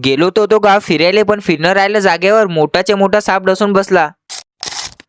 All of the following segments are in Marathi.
गेलो तो गाव फिरायले, पण फिरणं राहिलं जागेवर. मोठाच्या मोठा साप डसून बसला.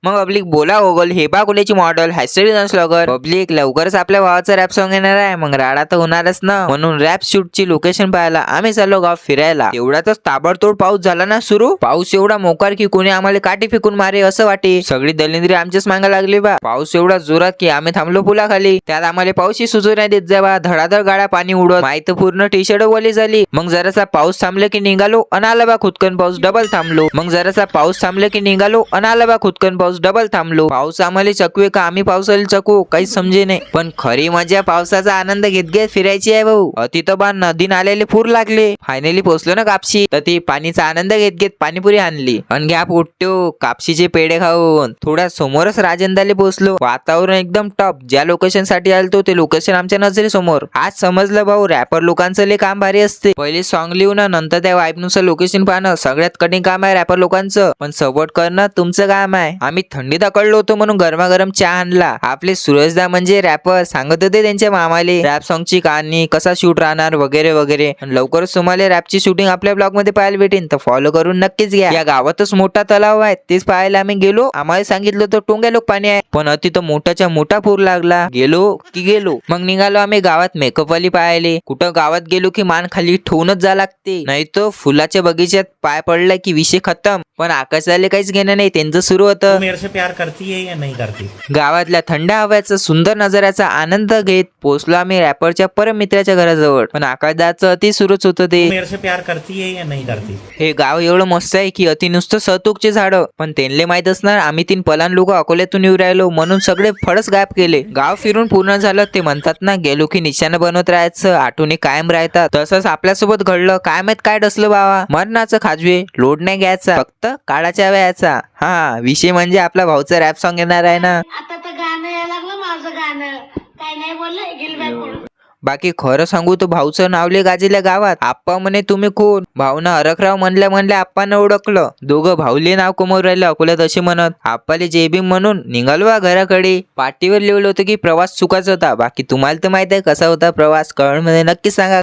मग पब्लिक बोला गोगल हे बा कुल्याची model hashtag dance blogger. Public लवकरच आपल्या भावाचं रॅप सॉन्ग येणार आहे, मग राडा तर होणारच ना. म्हणून रॅप शूटची लोकेशन पाहायला आम्ही चाललो गाव फिरायला. तेवढ्यातच ताबडतोड पाऊस झाला ना सुरू. पाऊस एवढा मोकार की कोणी आम्हाला काठी फेकून मारे असं वाटे. सगळी दलिंद्री आमच्याच मागे लागली बा. पाऊस एवढा जोरात की आम्ही थांबलो पुलाखाली. त्यात आम्हाला पाऊसही सुचू नाही देत जा बा. धडाधड गाड्या पाणी उडत. माहित पूर्ण टी शर्ट ओली झाली. मग जरासा पाऊस थांबलं की निघालो अन आला बा खुदकन पाऊस डबल थांबलो. मग जरासा पाऊस थांबलं की निघालो अन आला बा खुदकन पाऊस डबल थांबलो. पाऊस आम्हाला चकवे का आम्ही पावसाला चकवू काहीच समजे नाही. पण खरी मजा पावसाचा आनंद घेत घेत फिरायची आहे भाऊ. अतितबा नदी नाल्याले पूर लागले. फायनली पोहोचलो ना कापशी. तर ती पाणीचा आनंद घेत घेत पाणीपुरी आणली अन घ्या पोट्यो कापशीचे पेढे खाऊन. थोड्या समोरच राजंदाले पोहोचलो. वातावरण एकदम टॉप. ज्या लोकेशन साठी आलतो ते लोकेशन आमच्या नजरेसमोर. आज समजलं भाऊ रॅपर लोकांचं लय काम भारी असते. पहिले सॉन्ग लिहून नंतर त्या वाईबनुसार लोकेशन पाहणं सगळ्यात कठीण काम आहे रॅपर लोकांचं. पण सपोर्ट करणं तुमचं काम आहे. आम्ही थंडीत अकडलो होतो म्हणून गरमागरम चहा आणला. आपले सूरजदा म्हणजे रॅपर सांगत होते त्यांच्या मामाले रॅप सॉन्गची कहाणी कसा शूट राहणार वगैरे वगैरे. लवकरच तुम्हाला रॅपची शूटिंग आपल्या ब्लॉग मध्ये पाहायला भेटेन, तर फॉलो करून नक्कीच घ्या. या गावातच मोठा तलाव आहे, तेच पाहायला आम्ही गेलो. आम्हाला सांगितलं तर टोंग्या लोक पाणी आहे, पण तिथं मोठाच्या मोठा पूर लागला. गेलो मग निघालो आम्ही गावात मेकअप वाली पाहायले. कुठं गावात गेलो की मान खाली ठेवूनच जा लागते, नाही तर फुलाच्या बगीच्यात पाय पडला की विषय खतम. पण आकाशाला काहीच घेणं नाही, त्यांचं सुरू होतं मेरे से प्यार करती है या नहीं करती. गावातल्या थंड हव्याचा सुंदर नजाऱ्याचा आनंद घेत पोहोचलो आम्ही रॅपरच्या परम मित्राच्या घराजवळ. पण आकाशदाचं अति सुरूच होतं ते. मेरे से प्यार करती है या नहीं करती. हे गाव एवढं मस्त आहे की अति नुसतं सहतूकचे झाडं. पण त्यांना माहित असणार आम्ही 3 पलान लोक अकोल्यातून येऊ राहिलो, म्हणून सगळे फळच गायब केले. गाव फिरून पूर्ण झालं. ते म्हणतात ना गेलो की निशाणं बनवत राहायचं, आठवणी कायम राहतात. तसंच आपल्यासोबत घडलं. काय माहित काय डसलं बाबा. मरणाचं खाजवे लोड नाही घ्यायचा, फक्त काळाच्या वेळाचा. हा विषय म्हणजे आपला भाऊचा रॅप सॉन्ग येणार आहे ना. आता तर गाणं यायला लागलं माझं गाणं. काय नाही बोललं गेल बॅग पडून. बाकी खरं सांगू तो भाऊचं नावले गाजील्या गावात. आप्पा म्हणे तुम्ही कोण. भाऊनं अरखराव म्हणल्या आप्पानं ओळखलं. दोघं भाऊले नाव कमवून राहिले अकोल्यात असे म्हणत. आप्पाले जय भीम म्हणून निघालो बा घराकडे. पाठीवर लिहिलं होतं की प्रवास चुकाचा होता. बाकी तुम्हाला तर माहित आहे कसा होता प्रवास. कमेंट मध्ये नक्की सांगा.